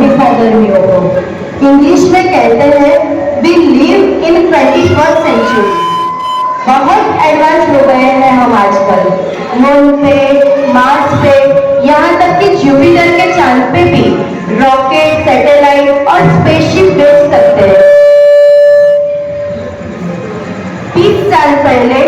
सहकर्मियों को। इंग्लिश में कहते हैं we live in 21st century. बहुत एडवांस हो गए हैं हम आजकल। मून पे, मार्स पे, यहाँ तक कि जुपिटर के चांद पे भी रॉकेट, सैटेलाइट और स्पेसशिप भेज सकते हैं। 20 साल पहले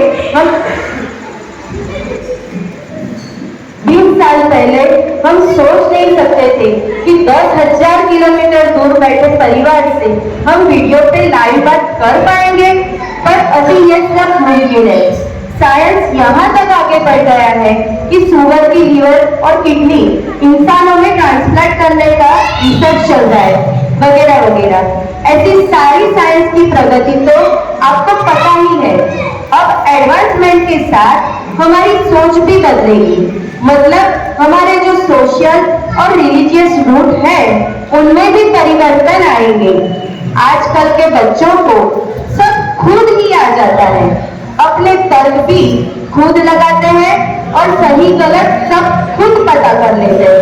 हम सोच नहीं सकते थे कि 10,000 किलोमीटर दूर बैठे परिवार से हम वीडियो पे लाइव बात कर पाएंगे, पर अभी ये सब मुमकिन है। साइंस यहाँ तक आगे बढ़ गया है कि सुअर की लीवर और किडनी इंसानों में ट्रांसप्लांट करने का रिसर्च चल रहा है, वगैरह वगैरह। ऐसी सारी साइंस की प्रगति तो आपको पता ही है। अब एडवांसमेंट के साथ हमारी सोच भी बदलेगी, मतलब हमारे जो सोशल और रिलीजियस रूट है उनमें भी परिवर्तन आएंगे। आजकल के बच्चों को सब खुद ही आ जाता है, अपने तर्क भी खुद लगाते हैं और सही गलत सब खुद पता कर लेते हैं।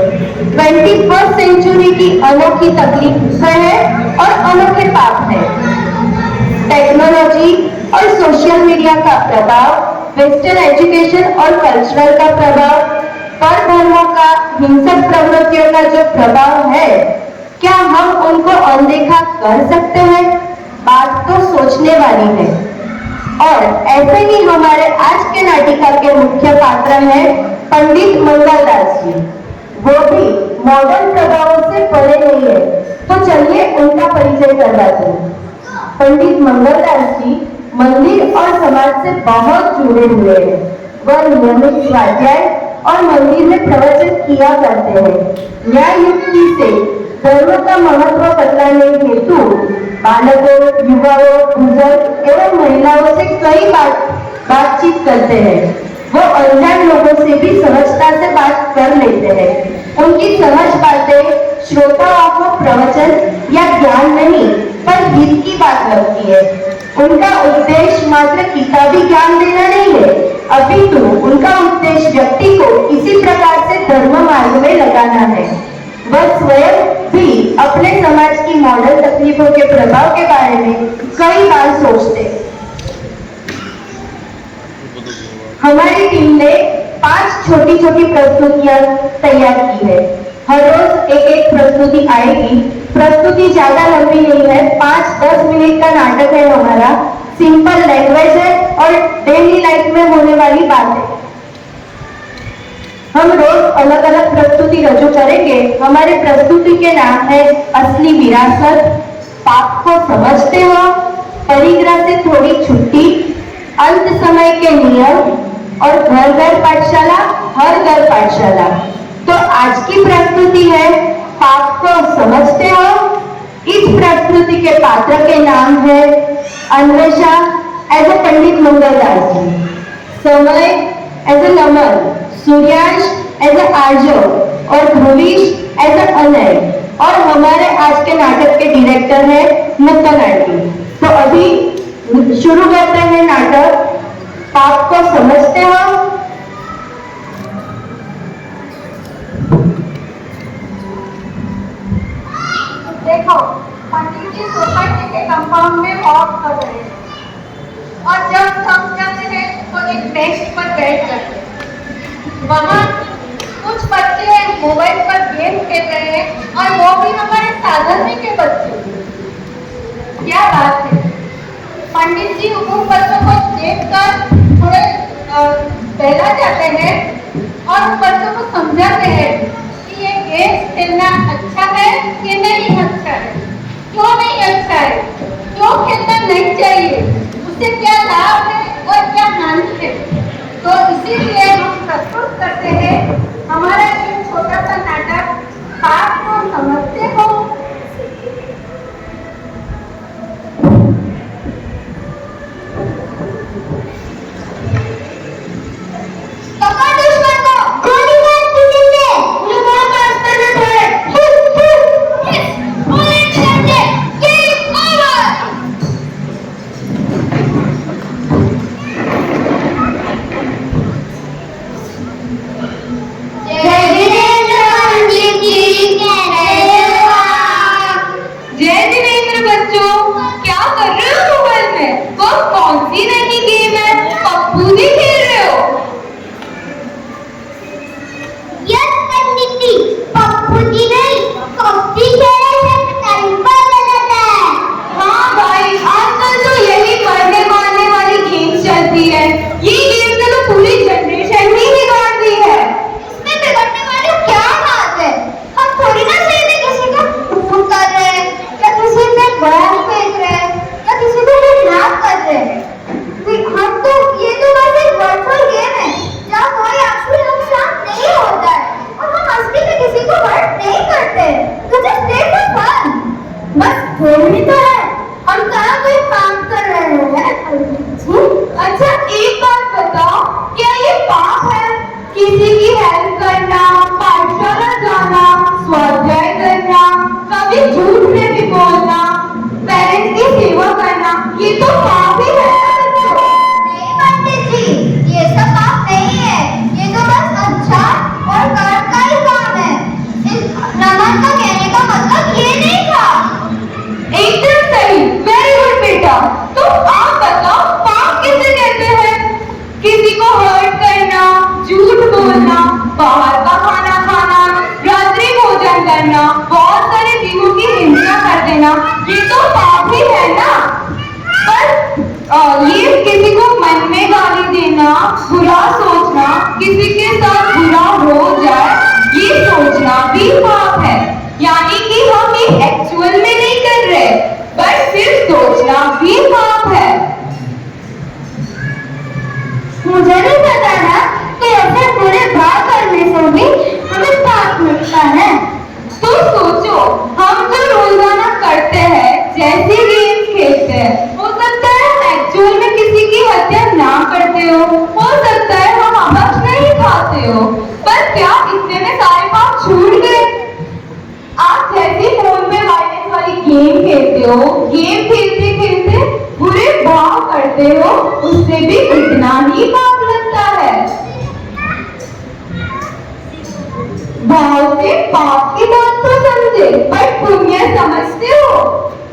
21st सेंचुरी की अनोखी तकलीफें हैं और अनोखे पाप है। टेक्नोलॉजी और सोशल मीडिया का प्रभाव, वेस्टर्न एजुकेशन और कल्चरल का प्रभाव, पर धर्मों का, हिंसक प्रवृत्तियों का जो प्रभाव है, क्या हम उनको अनदेखा कर सकते हैं? बात तो सोचने वाली है। और ऐसे ही हमारे आज के नाटिका के मुख्य पात्र हैं पंडित मंगलदास जी। वो भी मॉडर्न प्रभावों से परे नहीं है, तो चलिए उनका परिचय करवाते हैं। पंडित मंगलदास जी मंदिर और समाज से बहुत जुड़े हुए हैं। वह नियमित स्वाध्याय और मंदिर में प्रवचन किया करते हैं। न्याय युक्ति से धर्म का महत्व बतलाने हेतु बालकों, युवाओं, बुजुर्ग एवं महिलाओं से कई बातचीत करते हैं। वो अनजान लोगों से भी सहजता से बात कर लेते हैं। उनकी सहज बातें श्रोताओं को प्रवचन या ज्ञान नहीं पर हित की बात लगती है। उनका उद्देश्य मात्र किताबी ज्ञान देना नहीं है, अपितु उनका उद्देश्य व्यक्ति को किसी प्रकार से धर्म मार्ग में लगाना है। वह स्वयं भी अपने समाज की मॉडल तकलीफों के प्रभाव के बारे में कई बार सोचते। हमारी टीम ने 5 छोटी छोटी प्रस्तुतियां तैयार की है। हर रोज एक एक प्रस्तुति आएगी। प्रस्तुति ज्यादा लंबी नहीं है, 5-10 मिनट का नाटक है हमारा। सिंपल लैंग्वेज है और डेली लाइफ में होने वाली बात है। हम रोज अलग अलग प्रस्तुति रजू करेंगे। हमारे प्रस्तुति के नाम है असली विरासत, पाप को समझते हो, परिग्रह से थोड़ी छुट्टी, अंत समय के नियम और घर घर पाठशाला, हर घर पाठशाला। तो आज की प्रस्तुति है पाप को समझते हो। इस प्रस्तुति के पात्र के नाम है Anvesha as a Pandit Mangaldas ji, Samay as a Naman, Suryansh as a Aarjav और ध्रुवीश एज ए अनय। और हमारे आज के नाटक के डायरेक्टर है मुक्तन आंटी। तो अभी शुरू करते हैं नाटक पाप को समझते हो। देखो, पंडित जी सोसाइटी के कंपाउंड में वॉक कर रहे हैं और जब थक जाते हैं तो एक बेंच पर बैठ जाते हैं। वहाँ कुछ बच्चे मोबाइल पर गेम खेल रहे हैं और वो भी हमारे साधन के बच्चे। क्या बात है। पंडित जी उन बच्चों को देखकर थोड़े बहला जाते हैं और उन बच्चों को समझाते हैं कि ये गेम खेलना अच्छा है कि नहीं अच्छा है, क्यों नहीं अच्छा है, क्यों खेलना नहीं चाहिए, उससे क्या लाभ है और क्या हानि है। तो इसीलिए हम प्रस्तुत करते हैं हमारा एक छोटा सा नाटक पाप को समझते हो। जय वीरेंद्र पंडित जी खेल भी तो है, हम कहाँ कोई काम कर रहे हैं। अच्छा एक बात बताओ, क्या ये पाप है? किसी की हेल्प करना, पाठशाला जाना, स्वाध्याय करना, कभी झूठ में भी बोलना, पेरेंट्स की सेवा करना, ये तो पाप ही है ना बच्चों। नहीं पंडित जी, ये सब पाप नहीं है, ये तो बस अच्छा और कर्म का ही काम है। नमन का कहने का मतलब ये नहीं था। एकदम सही, वेरी गुड बेटा। तो आप बताओ पाप किसे कहते हैं? किसी को हर्ट करना, झूठ बोलना, बाहर का खाना खाना, रात्रि भोजन करना, बहुत सारे जीवों की हिंसा कर देना, ये तो पाप ही है ना। पर ये किसी को मन में गाली देना, बुरा सोचना, किसी के साथ बुरा हो जाए ये सोचना भी पाप है। यानी कि हम ये एक्चुअल में नहीं कर रहे, बट सिर्फ सोचना भी पाप है। मुझे नहीं पता ना कि ऐसे बुरे भाव करने से भी हमें पाप मिलता है। तो सोचो, हम जो रोजाना करते हैं, जैसे गेम खेलते हैं, हो सकता है हम एक्चुअल में किसी की हत्या ना करते हो सकता है हम अभक्ष नहीं खाते हो, पर क्या इतने में सारे पाप छूट गए? आप जैसे फोन में वायलेंस वाली गेम खेलते हो, गेम खेलते खेलते बुरे भाव करते हो, उससे भी इतना ही पाप लगता है। भाव से पाप की बात तो समझे, पर पुण्य समझते हो?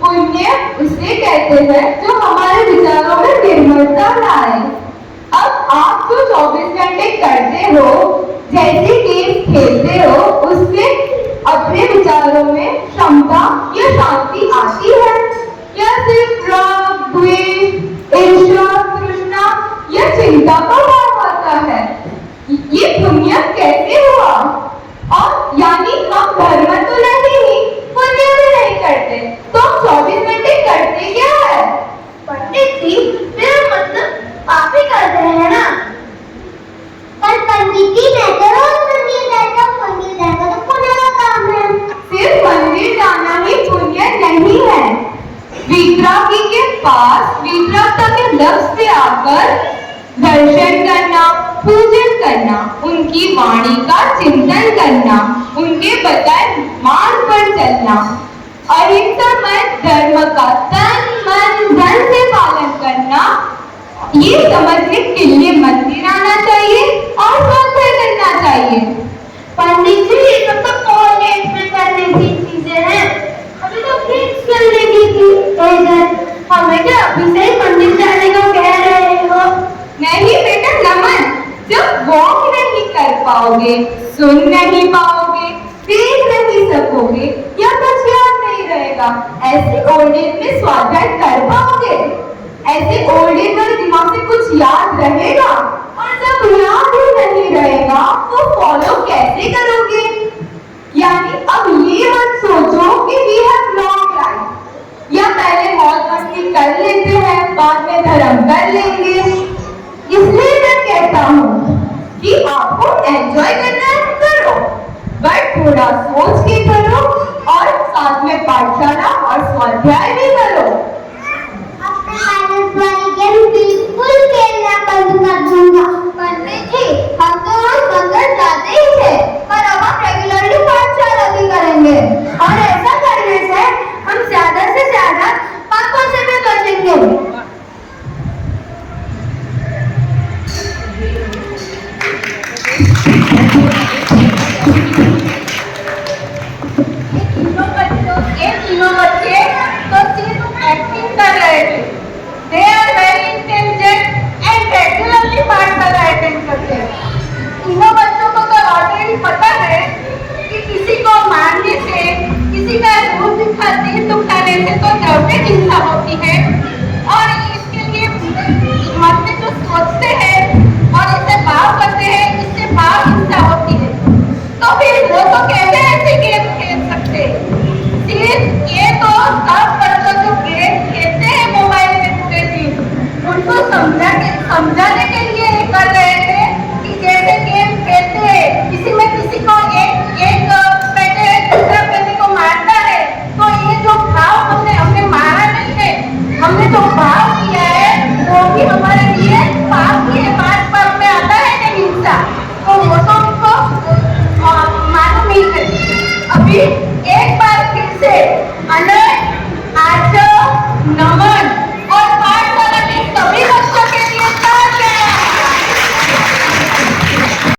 पुण्य उसे कहते हैं जो हमारे विचारों में निर्मलता लाए। अब आप जो 24 घंटे करते हो, जैसे गेम खेलते हो, उससे अपने विचारों में क्षमता या शांति आती है, या सिर्फ राग, द्वेष, ईर्ष्या, तृष्णा या चिंता का भाव आता है? ये पुण्य कैसे हुआ? और यानी हम धर्म तो नहीं ही, पुण्य भी नहीं करते, तो हम 24 घंटे करते क्या है? पंडित जी, मेरा मतलब पाप ही कर रहे हैं ना। पर पंडित जी, मैं तो रोज मंदिर जाता हूँ, मंदिर जाना तो पुण्य का काम है। सिर्फ मंदिर जाना ही पुण्य नहीं है। वितरागी के पास वितरागता के लक्ष्य से आकर दर्शन करना, पूजन करना, उनकी वाणी का चिंतन करना, उनके बताए मार्ग पर चलना, अहिंसामय धर्म का तन मन धन से पालन करना, ये समझने के लिए मंदिर आना चाहिए और स्वाध्याय करना चाहिए। पंडित जी, ये सब तो कॉलेज में करने की चीजें हैं, अभी तो किड्स खेलने की एज है। हमें क्या अभी से ही मंदिर जाने को कह रहे हो? नहीं बेटा नमन, जब वॉक नहीं कर पाओगे, सुन नहीं पाओगे, देख नहीं सकोगे, या कुछ याद नहीं रहेगा, ऐसे ओल्ड एज में स्वाध्याय कर पाओगे? ऐसे ओल्ड एज में दिमाग से कुछ याद रहेगा? और जब याद ही नहीं रहेगा तो फॉलो कैसे करोगे? यानी अब ये मत सोचो कि वी हैव लॉन्ग लाइफ, या पहले मौज मस्ती कर लेते हैं, बाद में धर्म कर लेंगे। इसलिए मैं कहता हूँ कि आपको एंजॉय करना है करो, बट थोड़ा सोच के करो और साथ में पाठशाला और स्वाध्याय भी करो। अपने फाइनेंस वाली गेम बिल्कुल खेलना बंद कर दूंगा। पंडित जी, हम तो रोज मंदिर जाते ही थे, पर अब हम रेगुलरली पाठशाला भी करेंगे, और ऐसा करने से हम ज्यादा से ज्यादा पापों से भी बचेंगे। ये तीनों बच्चे तो सिर्फ एक्टिंग कर रहे थे। They are very intelligent and regularly पाठशाला अटेंड करते हैं। तीनों बच्चों को तो ऑलरेडी पता है कि किसी को मारने से, किसी का दूध दुखाने से तो द्रव्य हिंसा होती है, और इसके लिए मन में जो सोचते हैं और इससे भाव करते हैं, इससे भाव हिंसा होती है। तो फिर वो तो कहते हैं ऐसे